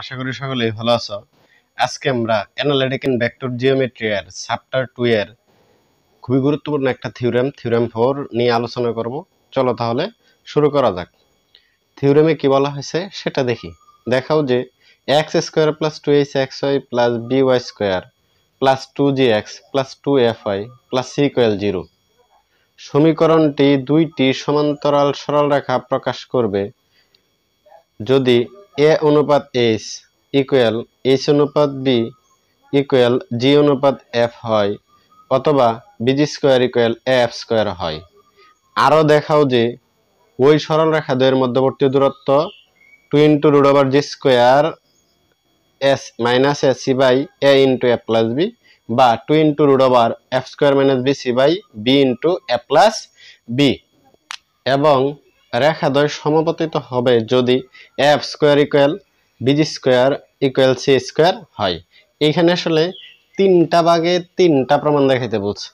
আশা করি সকলেই ভালো আছো। আজকে আমরা অ্যানালিটিক এন্ড ভেক্টর জিওমেট্রি এর চ্যাপ্টার 2 এর খুবই গুরুত্বপূর্ণ একটা থিওরেম 4 নিয়ে আলোচনা করব। চলো তাহলে শুরু করা যাক। থিওরেমে কি বলা হয়েছে সেটা দেখি। দেখাও যে x square plus 2hxy plus by square plus 2gx plus 2fy plus c equal 0 সমীকরণটি দুইটি সমান্তরাল সরলরেখা প্রকাশ করবে যদি a অনুপাত h ইকুয়াল h অনুপাত b ইকুয়াল g অনুপাত f হয় অথবা bg square equal af square হয়। আরো দেখাও যে ওই সরলরেখা দ্বয়ের মধ্যবর্তী দূরত্ব 2 into root over g square s minus ac by a into a plus b বা 2 into root over f square minus bc by b into a plus b এবং রেখাদ্বয় সমাপতিত হবে যদি f square equal bg square equal c square হয়। এইখানে আসলে তিনটা ভাগে তিনটা প্রমাণ দেখাইতে বলছে।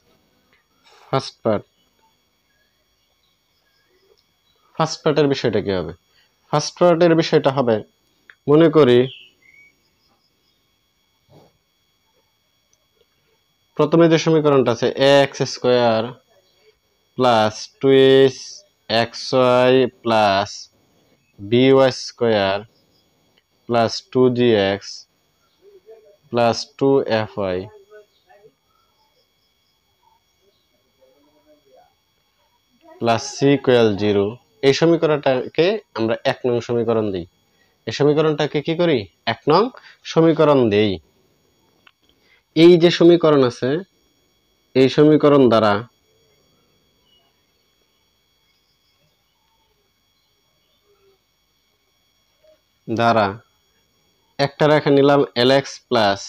ফার্স্ট পার্টের বিষয়টা কি হবে? ফার্স্ট পার্টের বিষয়টা হবে, মনে করি প্রথমে যে সমীকরণটা আছে x square plus 2xy plus by square plus 2gx plus 2fy plus c equal 0, এই সমীকরণটাকে আমরা 1 নং সমীকরণ দিই। এই সমীকরণটাকে কি করি? 1 নং সমীকরণ দেই। এই যে সমীকরণ আছে এই সমীকরণ দ্বারা একটা রেখা নিলাম lx plus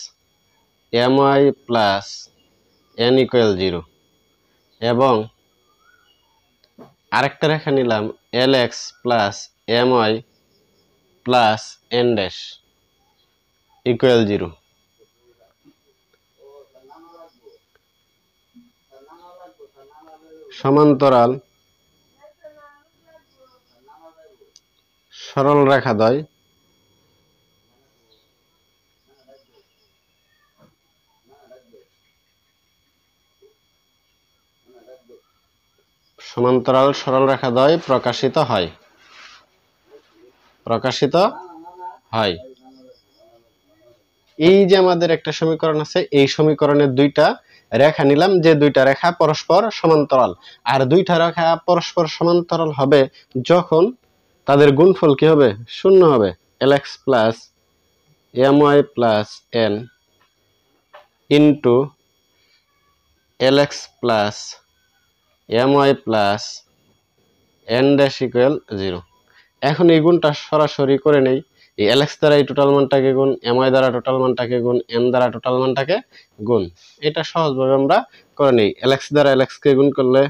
my plus n equal 0 এবং আরেকটা রেখা নিলাম lx plus my plus n dash equal 0। সমান্তরাল সরল রেখাদ্বয় সমান্তরাল সরল রেখাদ্বয় প্রকাশিত হয়। এই যে আমাদের একটা সমীকরণ আছে, এই সমীকরণের দুইটা রেখা নিলাম, যে দুইটা রেখা পরস্পর সমান্তরাল। আর দুইটা রেখা পরস্পর সমান্তরাল হবে যখন তাদের গুণফল কি হবে? শূন্য হবে। lx plus my plus n into lx plus my plus n dash equal 0। এখন এই গুণটা সরাসরি করে নেই। এই lx দ্বারা এই টোটাল মানটাকে গুণ, my দ্বারা টোটাল মানটাকে গুণ, n দ্বারা টোটাল মানটাকে গুণ। এটা সহজভাবে আমরা করে নেই। lx দ্বারা lx কে গুণ করলে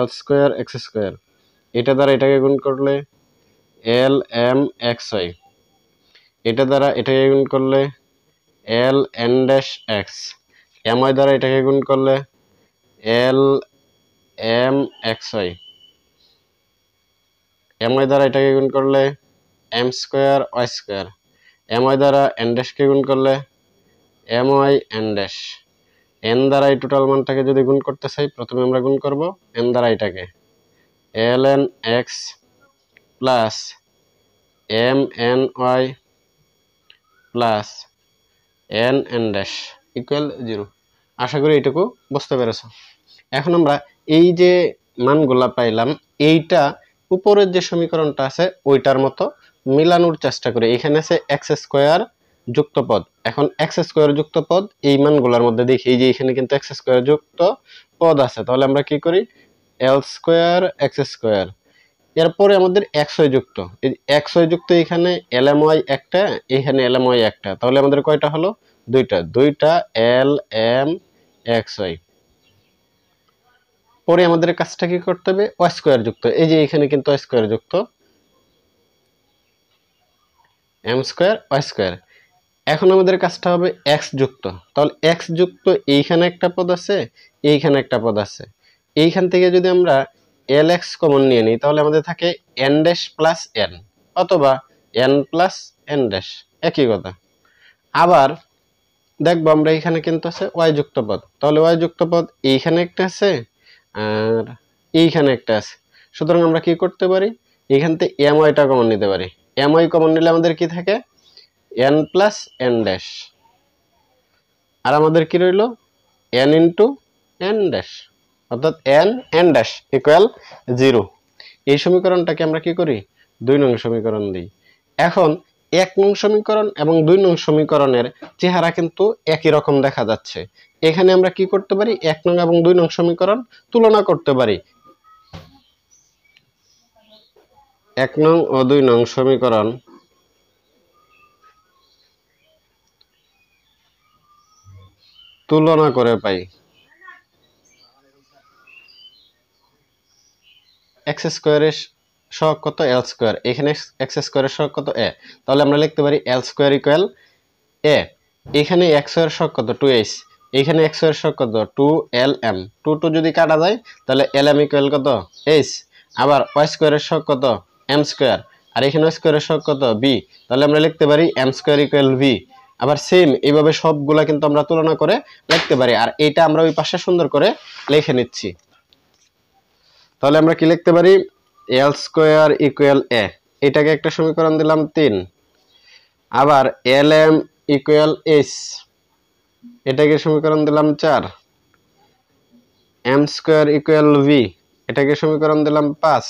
l স্কয়ার x স্কয়ার, এটা দ্বারা এটাকে গুণ করলে l m xy, এটা দ্বারা এটাকে গুণ করলে l n dash x, my দ্বারা এটাকে গুণ করলে l m xy, my দ্বারা এটাকে গুণ করলে m square y square, my দ্বারা n ড্যাশ কে গুণ করলে my n ড্যাশ। n দ্বারা এই টোটাল মানটাকে যদি গুণ করতে চাই, প্রথমে আমরা গুণ করব n দ্বারা এটাকে ln x plus mny plus n dash equal 0। আশা করি এইটুকু বুঝতে পেরেছো। এখন আমরা এই যে মানগুলা পাইলাম, এইটা উপরের যে সমীকরণটা আছে ওইটার মতো মিলানোর চেষ্টা করি। এখানে আছে x স্কয়ার যুক্ত পদ। এখন x স্কয়ার যুক্ত পদ এই মানগুলোর মধ্যে দেখি, এই যে এখানে কিন্তু x স্কয়ার যুক্ত পদ আছে, তাহলে আমরা কি করি? l স্কয়ার x স্কয়ার, এরপরে আমাদের xy যুক্ত, এই xy যুক্ত এখানে lmy একটা, এখানে lmy একটা, তাহলে আমাদের কয়টা হলো? দুইটা lm xy। পরে আমাদের কাজটা কি করতে হবে? y স্কয়ার যুক্ত, এই যে এখানে কিন্তু y স্কয়ার যুক্ত m স্কয়ার y স্কয়ার। এখন আমাদের কাজটা হবে x যুক্ত, তাহলে x যুক্ত এইখানে একটা পদ আছে, এইখানে একটা পদ আছে। এইখান থেকে যদি আমরা lx কমন নিয়ে নিই তাহলে আমাদের থাকে n ড্যাশ প্লাস n অথবা n প্লাস n ড্যাশ। একই কথা। আবার দেখবো আমরা এখানে কিন্তু আছে y যুক্ত পদ, তাহলে y যুক্ত পদ এইখানে একটা আছে আর এইখানে একটা আছে, সুতরাং আমরা কি করতে পারি এখান থেকে my টা কমন নিতে পারি। my কমন নিলে আমাদের কি থাকে n প্লাস n ড্যাশ, আর আমাদের কি রইল n ইন্টু n ড্যাশ, অর্থাৎ n n ড্যাশ ইকুয়াল 0। এই সমীকরণটাকে আমরা কি করি 2 নং সমীকরণ দিই। এখন 1 নং সমীকরণ এবং 2 নং সমীকরণের চেহারা কিন্তু একই রকম দেখা যাচ্ছে। এখানে আমরা কি করতে পারি 1 নং এবং 2 নং সমীকরণ তুলনা করতে পারি। 1 নং ও 2 নং সমীকরণ তুলনা করে পাই x স্কয়ারের সহগ কত l স্কয়ার, এখানে x স্কয়ারের সহগ কত a, তাহলে আমরা লিখতে পারি l স্কয়ার ইকুয়াল a। এখানে x এর সহগ কত 2h, এখানে x এর সহগ কত 2lm, 2 যদি কাটা যায় তাহলে lm ইকুয়াল কত h। আবার y স্কয়ারের সহগ কত m স্কয়ার, আর এখানে y স্কয়ারের সহগ কত b, তাহলে আমরা লিখতে পারি m স্কয়ার ইকুয়াল v। আবার সেম এইভাবে সবগুলা কিন্তু আমরা তুলনা করে লিখতে পারি, আর এটা আমরা ওই পাশে সুন্দর করে লিখে নিচ্ছি। তাহলে আমরা কি লিখতে পারি l স্কয়ার ইকুয়াল a, এটাকে একটা সমীকরণ দিলাম 3। আবার lm ইকুয়াল h, এটাকে সমীকরণ দিলাম 4। m স্কয়ার ইকুয়াল v, এটাকে সমীকরণ দিলাম 5।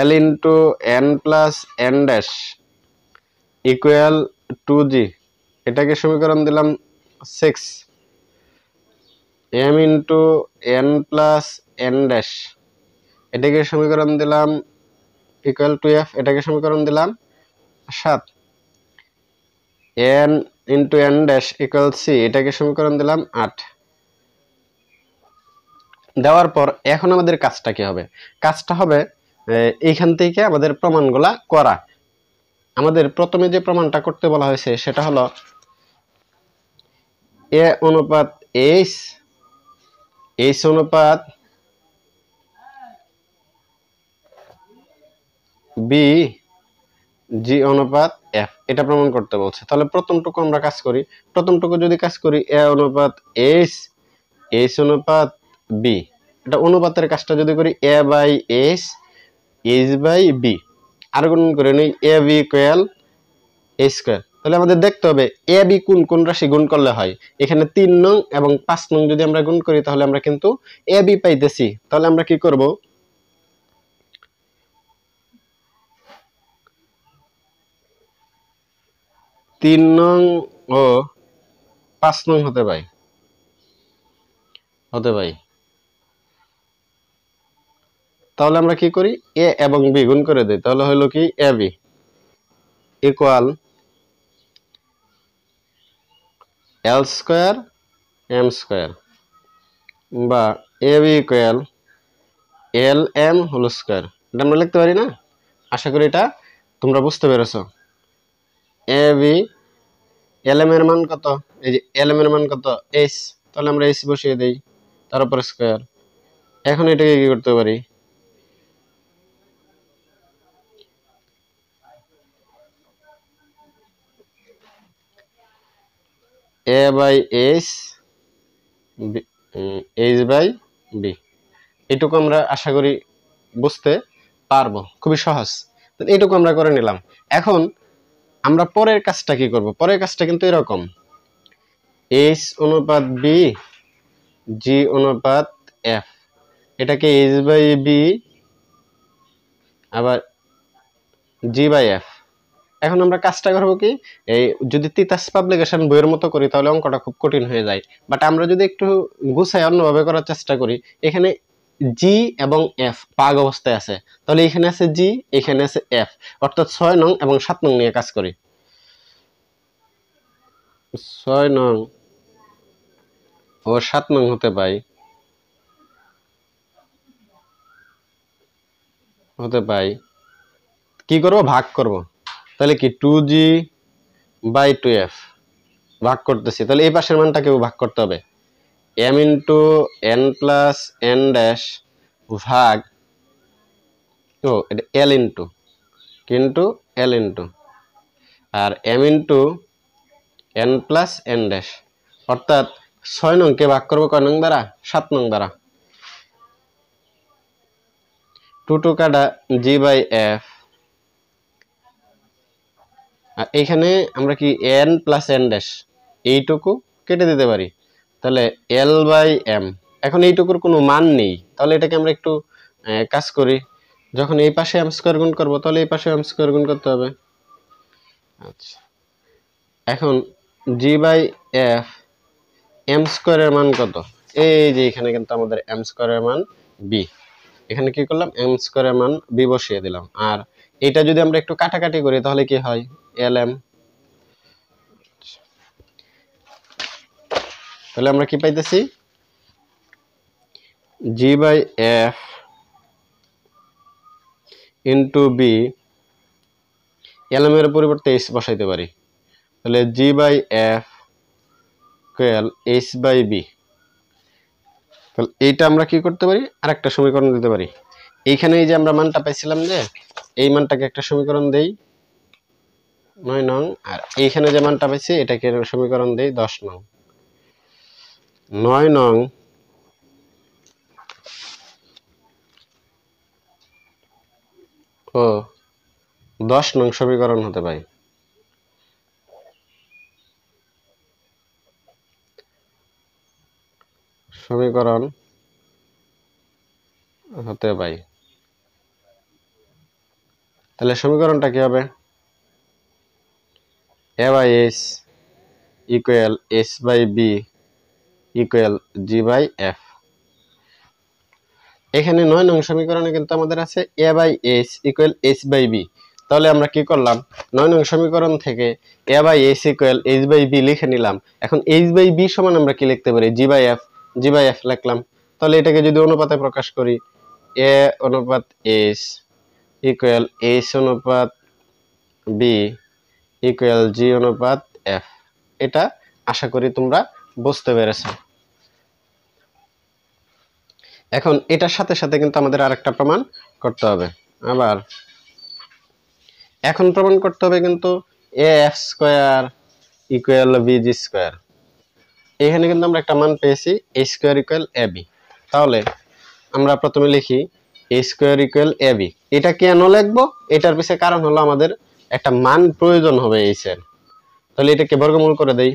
l into n plus n dash equal 2g, এটাকে সমীকরণ দিলাম 6। m into n plus n dash, এটাকে সমীকরণ দিলাম ইকুয়াল 2f, এটাকে সমীকরণ দিলাম 7। n into n dash equal c, এটাকে সমীকরণ দিলাম 8। দেওয়ার পর এখন আমাদের কাজটা কি হবে, কাজটা হবে এইখান থেকে আমাদের প্রমাণগুলা করা। আমাদের প্রথমে যে প্রমাণটা করতে বলা হয়েছে সেটা হলো a অনুপাত h, h অনুপাত b, g অনুপাত f, এটা প্রমাণ করতে বলছে। তাহলে প্রথমটুকু আমরা কাজ করি। প্রথমটুকু যদি কাজ করি a অনুপাত h, h অনুপাত b, এটা অনুপাতের কাজটা যদি করি a by h, h by b, আর গুণ করে নিই a b equal h square. তাহলে আমাদের দেখতে হবে a b কোন কোন রাশি গুণ করলে হয়। এখানে 3 নং এবং 5 নং যদি আমরা গুণ করি তাহলে আমরা কিন্তু a b পাইতেছি। তাহলে আমরা কি করব 3 নং ও 5 নং হতে পাই তাহলে আমরা কি করি a এবং b গুণ করে দেই, তাহলে হলো কি ab equal l square m square, বা ab equal lm whole square. এটা আমরা লিখতে পারি না? আশা করি এটা তোমরা বুঝতে পেরেছো। ab lm এর মান কত, এই যে lm এর মান কত h, তাহলে আমরা h বসিয়ে দেই, তার উপর স্কয়ার। এখন এটাকে কি করতে পারি a by h, h by b, এটুকু আমরা আশা করি বুঝতে পারবো, খুবই সহজ। এইটুকু আমরা করে নিলাম। এখন আমরা পরের কাজটা কি করব, পরের কাজটা কিন্তু এরকম h অনুপাত b, g অনুপাত f, এটাকে h বাই b আবার g বাই f। এখন আমরা কাজটা করব কি, এই যদি তিতাস পাবলিকেশন বইয়ের মতো করি তাহলে অঙ্কটা খুব কঠিন হয়ে যায়, বাট আমরা যদি একটু গুছাই অন্যভাবে করার চেষ্টা করি, এখানে g এবং f ভাগ অবস্থায় আছে, তাহলে এখানে আছে g, এখানে আছে f, অর্থাৎ 6 নং এবং 7 নং নিয়ে কাজ করি। 6 নং ও 7 নং হতে পাই কি করব ভাগ করব, তাহলে কি 2g বাই 2f ভাগ করতেছি, তাহলে এই পাশের মানটাকেও ভাগ করতে হবে m into n plus n dash ভাগ ও এটা l ইন্টু l ইন্টু আর m into n plus n dash, অর্থাৎ 6 নংকে ভাগ করবো কয় নং দ্বারা? 7 নং দ্বারা। 2 কাটা g বাই f, আর এখানে আমরা কি n প্লাস n ড্যাশ এইটুকু কেটে দিতে পারি, তাহলে l বাই m। এখন এইটুকুর কোনো মান নেই, তাহলে এটাকে আমরা একটু কাজ করি। যখন এই পাশে m স্কয়ার গুণ করব তাহলে এই পাশে m স্কয়ার গুণ করতে হবে। আচ্ছা, এখন g বাই f, m স্কয়ারের মান কত? এই যে এখানে কিন্তু আমাদের m স্কয়ারের মান b, এখানে কি করলাম? m স্কয়ারের মান b বসিয়ে দিলাম। আর এটা যদি আমরা একটু কাটাকাটি করি তাহলে কি হয়? lm। তাহলে আমরা কি পাইতেছি? g by f into b, lm এর পরিবর্তে h বসাইতে পারি, তাহলে g by f equal h by b। তাহলে এইটা আমরা কি করতে পারি? আরেকটা সমীকরণ দিতে পারি। এইখানে এই যে আমরা মানটা পাইছিলাম, যে এই মানটাকে একটা সমীকরণ দেই 9 নং, আর এইখানে যে মানটা পাইছি এটাকে সমীকরণ দেই 10 নং। 9 নং ও 10 নং সমীকরণ হতে পারে। সমীকরণ হতে পারে। তাহলে সমীকরণটা কি হবে? a by h equal h by b equal g by f। এখানে 9 নং সমীকরণে কিন্তু আমাদের আছে a by h equal h by b। তাহলে আমরা কি করলাম? 9 নং সমীকরণ থেকে a by h equal h by b লিখে নিলাম। এখন h বাই b সমান আমরা কি লিখতে পারি? g by f, g by f লিখলাম। তাহলে এটাকে যদি অনুপাতে প্রকাশ করি, a অনুপাত h ইকুয়াল h অনুপাত b ইকুয়াল g অনুপাত f। এটা আশা করি তোমরা বুঝতে পেরেছো। এখন এটার সাথে সাথে কিন্তু আমাদের আরেকটা প্রমাণ করতে হবে। আবার এখন প্রমাণ করতে হবে কিন্তু af square equal bg square. এখানে কিন্তু আমরা একটা মান পেয়েছি a স্কয়ার ইকুয়াল ab। তাহলে আমরা প্রথমে লিখি a স্কয়ার ইকুয়াল ab। এটা কেন লিখবো? এটার পিছনে কারণ হলো আমাদের একটা মান প্রয়োজন হবে h এর। তাহলে এটাকে বর্গমূল করে দেই।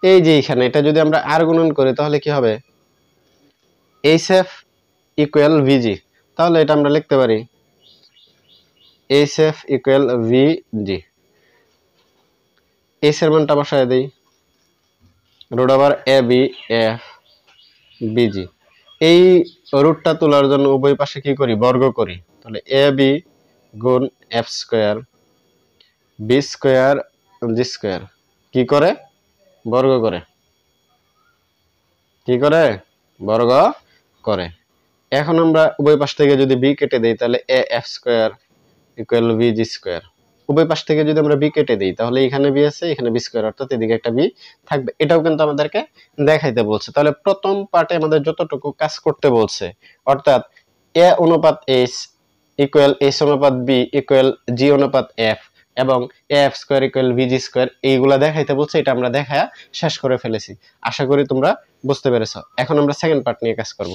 এই যে এখানে এটা যদি আমরা r গুণন করি তাহলে কি হবে? hf equal vg। তাহলে এটা আমরা লিখতে পারি hf ইকুয়াল vg। h এর মানটা বসায় দেই, root over ab f bg। এই রুটটা তোলার জন্য উভয় পাশে কি করি? বর্গ করি। তাহলে ab গুণ f square b square g square কি করে? বর্গ করে। কি করে? বর্গ করে। এখন আমরা উভয় পাশ থেকে যদি b কেটে দেই তাহলে af square equal vg square. উভয় পাশ থেকে যদি আমরা b কেটে দেই তাহলে এখানে b আছে, এখানে b স্কয়ার, অর্থাৎ এদিকে একটা b থাকবে। এটাও কিন্তু আমাদেরকে দেখাইতে বলছে। তাহলে প্রথম পার্টে আমাদের যতটুকু কাজ করতে বলছে, অর্থাৎ a অনুপাত h ইকুয়াল h অনুপাত b ইকুয়াল g অনুপাত f এবং af square equal vg square, এইগুলা দেখাইতে বলছে। এটা আমরা দেখায়া শেষ করে ফেলেছি। আশা করি তোমরা বুঝতে পেরেছো। এখন আমরা সেকেন্ড পার্ট নিয়ে কাজ করব।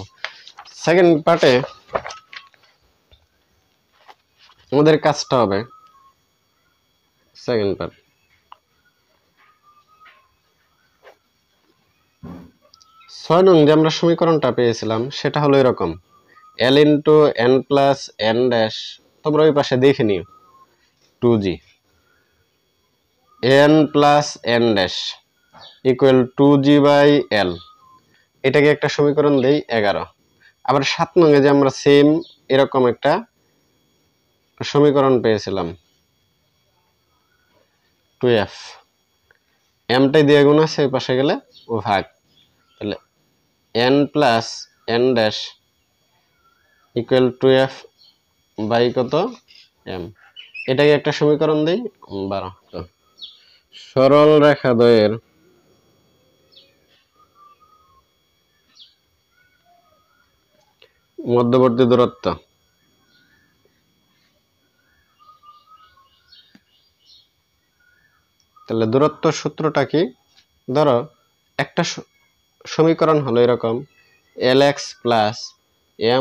সেকেন্ড পার্টে আমাদের কাজটা হবে, সেকেন্ড পার্ট 6 নং যে আমরা সমীকরণটা পেয়েছিলাম সেটা হলো এরকম, l into n plus n dash, তোমরা ওই পাশে দেখে নিও 2g n plus n dash equal 2g by l। এটাকে একটা সমীকরণ দেই 11। আবার 7 নং এ যে আমরা সেম এরকম একটা সমীকরণ পেয়েছিলাম 2f, mটাই দিয়ে গুণ আছে ওই পাশে গেলে ভাগ, তাহলে n plus n dash equal 2f by কত? m। এটাকে একটা সমীকরণ দেই 12। সরল রেখা দ্বয়ের মধ্যবর্তী দূরত্ব তাহলে দূরত্ব সূত্রটা কি? ধরো একটা সমীকরণ হলো এরকম lx plus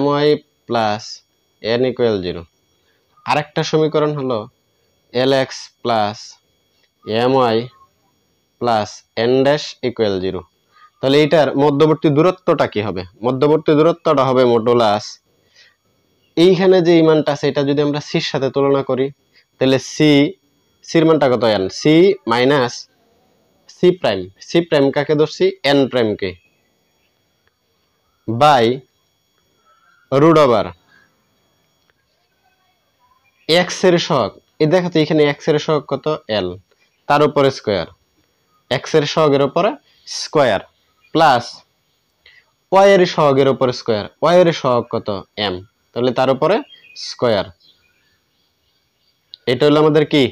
my plus n equal 0। আরেকটা সমীকরণ হলো lx plus my plus n dash equal 0। তাহলে এইটার মধ্যবর্তী দূরত্বটা কি হবে? মধ্যবর্তী দূরত্বটা হবে মডুলাস এইখানে যে মানটা আছে এটা যদি আমরা সির সাথে তুলনা করি তাহলে সির মানটা কত? n c minus c prime. C prime কাকে ধরছি? n প্রাইম কে, বাই রুট ওভার এক্স এর সহগ। এই দেখো তো এখানে এক্স এর সহগ কত? l, তার উপরে স্কয়ার, এক্স এর সহগের উপরে স্কয়ার প্লাস ওয়াই এর সহগের উপরে স্কয়ার, ওয়াই এর সহগ কত? m, তাহলে তার উপরে স্কয়ার। এটা হলো আমাদের কি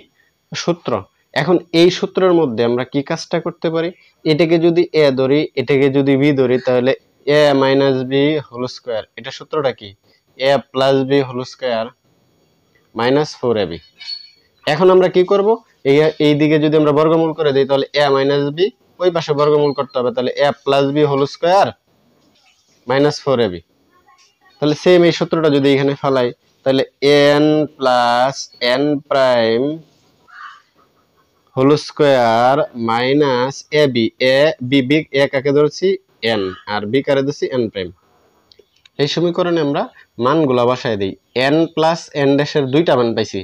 সূত্র। এখন এই সূত্রের মধ্যে আমরা কি কাজটা করতে পারি? এটাকে যদি a ধরি, এটাকে যদি b ধরি, তাহলে a minus b whole square. এটা সূত্রটা কি? a plus b whole square minus 4ab। এখন আমরা কি করব? এই দিকে যদি আমরা বর্গমূল করে দিই তাহলে a মাইনাস বি, ওই পাশে বর্গমূল করতে হবে, তাহলে a plus b whole square minus 4ab। তাহলে সেম এই সূত্রটা যদি এখানে ফেলাই তাহলে n plus n prime whole square minus a b, a b b a কাকে ধরছি? n, আর বি কারে ধরছি? n prime. এই সমীকরণে আমরা মানগুলো বসায় দিই। n প্লাস n ড্যাশের দুইটা মান পাইছি,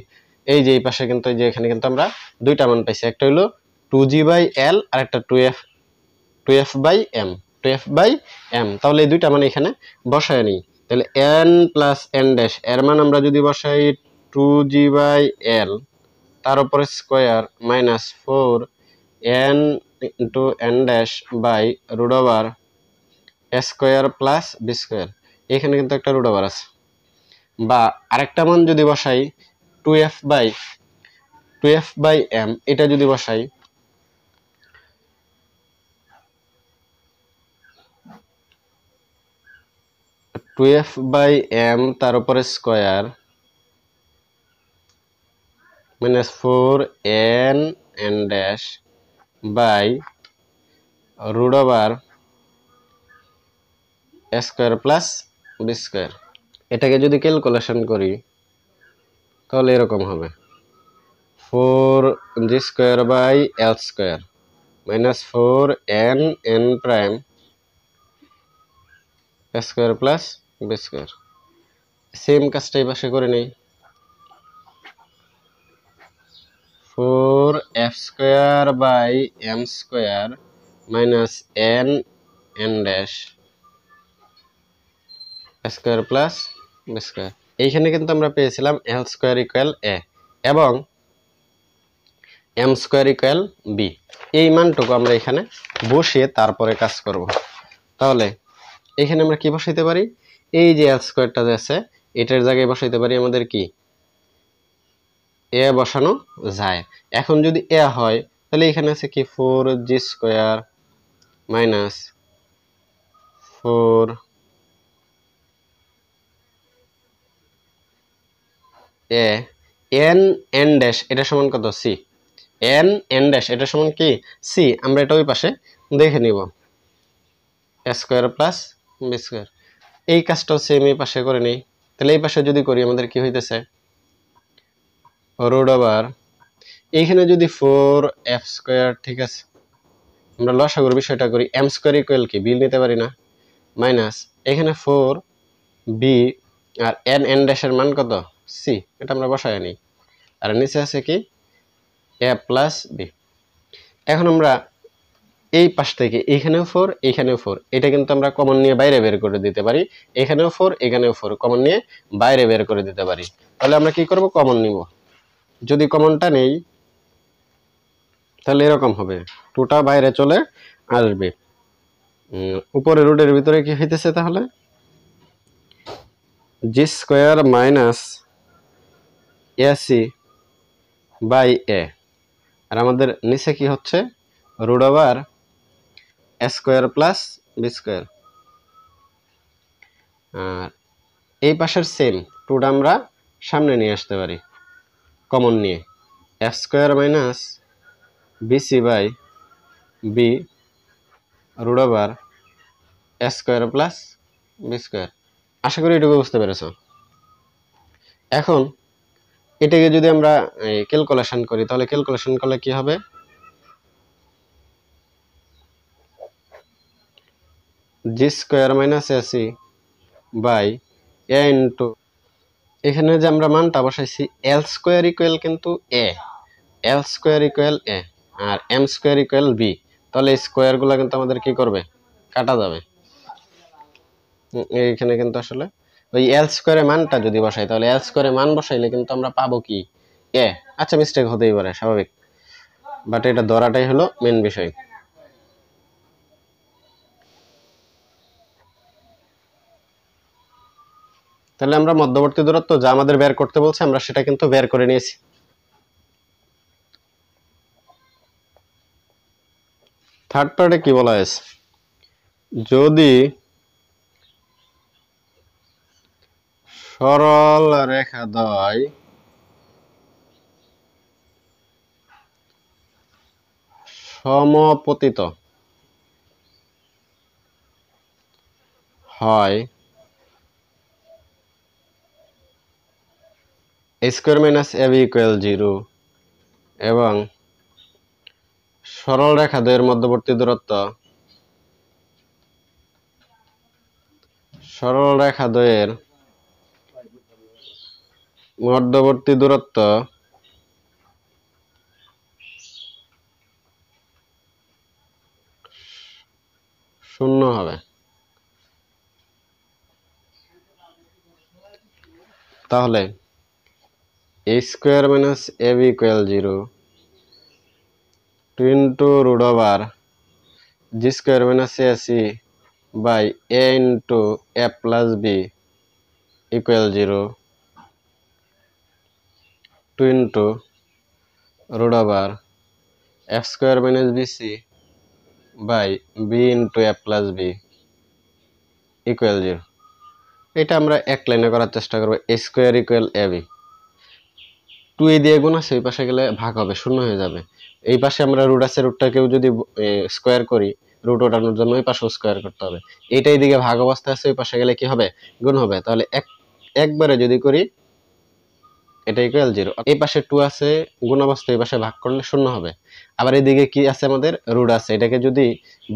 এই যে এই পাশে কিন্তু, এই যে এখানে কিন্তু আমরা দুইটা মান পাইছি, একটা হলো 2g/l আর একটা 2f/m, 2f/m। তাহলে এই দুইটা মান এখানে বসায় নিই। তাহলে n প্লাস n ড্যাশ এর মান আমরা যদি বসাই 2g/l তার উপরে square minus 4n into n dash by root over a square plus b square. এখানে কিন্তু একটা রুট ওভার আছে। বা আরেকটা মান যদি বসাই 2f/m, এটা যদি বসাই 2f/m তার উপরে square minus 4n dash by root over a square plus b square. এটাকে যদি ক্যালকুলেশন করি তাহলে এরকম হবে 4g² l² minus 4n prime square plus b square. Same কাজটাই পাশে করে নেই, 4f² minus n dash square plus b square. এইখানে কিন্তু আমরা পেয়েছিলাম l² ইকুয়াল a এবং m² ইকুয়াল b। এই মানটুকু আমরা এখানে বসিয়ে তারপরে কাজ করব। তাহলে এখানে আমরা কি বসাইতে পারি? এই যে l²টা আছে এটার জায়গায় বসাইতে পারি আমাদের কি a বসানো যায়। এখন যদি a হয় তাহলে এখানে আছে কি 4g² minus 4 a n dash এটা সমান কত? c, n ড্যাশ এটা সমান কি? c। আমরা এটা ওই পাশে দেখে নিব স্কয়ার প্লাস বি স্কয়ার। এই কাজটাও সেম এই পাশে করে নেই। তাহলে এই পাশে যদি করি আমাদের কি হইতেছে রুট ওভার এইখানে যদি 4f², ঠিক আছে, আমরা লসাগুর বিষয়টা করি, m² ইকুয়াল কি বি নিতে পারি না, মাইনাস এখানে 4b আর n ড্যাশের মান কত? c, এটা আমরা বসায় নিই। আর নিচে আছে কি a প্লাস বি। এখন আমরা এই পাশ থেকে এখানেও 4 এখানেও 4, এটা কিন্তু আমরা কমন নিয়ে বাইরে বের করে দিতে পারি। এখানেও 4 এখানেও 4 কমন নিয়ে বাইরে বের করে দিতে পারি। তাহলে আমরা কি করব? কমন নিব। যদি কমনটা নেই তাহলে এরকম হবে, 2টা বাইরে চলে আসবে। উপরে রুটের ভিতরে কি হইতেছে তাহলে g² minus ac by a, আর আমাদের নিচে কি হচ্ছে root over square plus b square. আর এই পাশের সেম 2টা আমরা সামনে নিয়ে আসতে পারি কমন নিয়ে, f² minus b c by b root over a square plus b square. আশা করি এটুকু বুঝতে পেরেছ। এখন এটাকে যদি আমরা ক্যালকুলেশন করি তাহলে ক্যালকুলেশন করলে কি হবে, g square minus a c by a into, এখানে যে আমরা মানটা বসাইছি এল স্কোয়ার ইকুয়াল কিন্তু a, l square equal a আর এম স্কোয়ার ইকুয়াল বি, তাহলে এই স্কোয়ারগুলো কিন্তু আমাদের কি করবে, কাটা যাবে। এইখানে কিন্তু আসলে ওই এল স্কোয়ারের মানটা যদি বসাই তাহলে এল স্কোয়ারের মান বসাইলে কিন্তু আমরা পাবো কি এ। আচ্ছা মিস্টেক হতেই পারে, স্বাভাবিক, বাট এটা ধরাটাই হলো মেন বিষয়। তাহলে আমরা মধ্যবর্তী দূরত্ব যা আমাদের বের করতে বলছে আমরা সেটা কিন্তু বের করে নিয়েছি। থার্ড পার্টে কি বলা হয়েছে, যদি সরল রেখাদ্বয় সমপতিত হয় a square minus ab equal 0 এবং সরল রেখা দ্বয়ের মধ্যবর্তী দূরত্ব শূন্য হবে, তাহলে a square minus ab equal 0 2 into root over g square minus ac by a into a plus b equal 0 2 into root over f square minus bc by b into a plus b equal 0। এটা আমরা এক লাইনে করার চেষ্টা করবো, a square equal ab, 2 এ দিয়ে গুণ আছে, এই পাশে গেলে ভাগ হবে, শূন্য হয়ে যাবে। এই পাশে আমরা রুট আছে, রুটটাকেও যদি স্কয়ার করি, রুট ওঠানোর জন্য ওই পাশেও স্কয়ার করতে হবে। এইটা এইদিকে ভাগ অবস্থায় আছে, ওই পাশে গেলে কি হবে, গুণ হবে। তাহলে একবারে যদি করি এটা ইকুয়াল 0, এই পাশে 2 আছে, গুণ অবস্থায় এই পাশে ভাগ করলে শূন্য হবে। আবার এইদিকে কি আছে, আমাদের রুট আছে, এটাকে যদি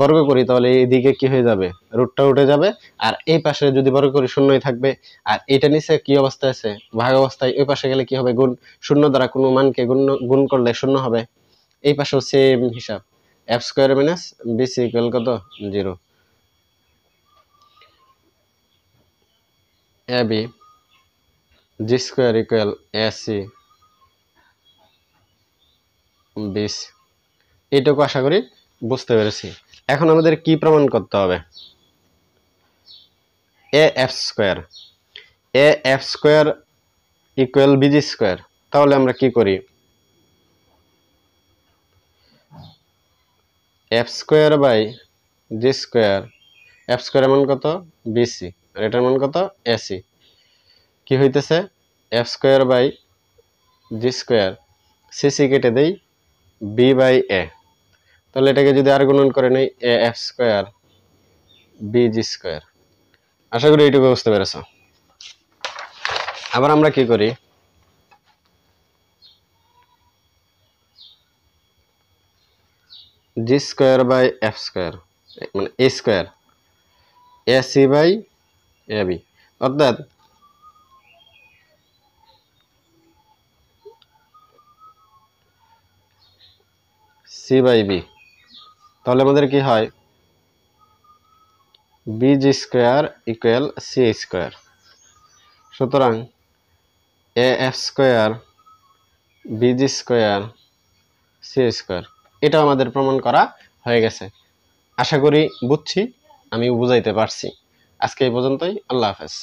বর্গ করি তাহলে এইদিকে কি হয়ে যাবে, রুটটা উঠে যাবে, আর এই পাশে যদি বর্গ করি শূন্যই থাকবে। আর এটা নিচে কি অবস্থায় আছে, ভাগ অবস্থায়, ওই পাশে গেলে কি হবে, গুণ, শূন্য দ্বারা কোনো মানকে গুণ করলে শূন্য হবে। এই পাশেও সেম হিসাব, f square minus bc equal কত, 0। Ab g square equal ac 20, এইটুকু আশা করি বুঝতে পেরেছি। এখন আমাদের কি প্রমাণ করতে হবে, a f square equal bg square. তাহলে আমরা কি করি, f square by G square, f square মান কত, বিসি, আর এটার মান কত, এসি, কি হইতেছে, F square by G square, CC কেটে দেই, বি বাই এ, তাহলে এটাকে যদি আর গুণন করে নেই, a f square b g square. আশা করি এইটুকু বুঝতে পেরেছ। আবার আমরা কি করি, g square by f square মানে a square a c by a b, অর্থাৎ সি বাই বি। তাহলে আমাদের কি হয়, b g square equal c square. সুতরাং a f square b g square c square, এটা আমাদের প্রমাণ করা হয়ে গেছে। আশা করি বুঝছি, আমি বুঝাইতে পারছি। আজকে এই পর্যন্তই, আল্লাহ হাফেজ।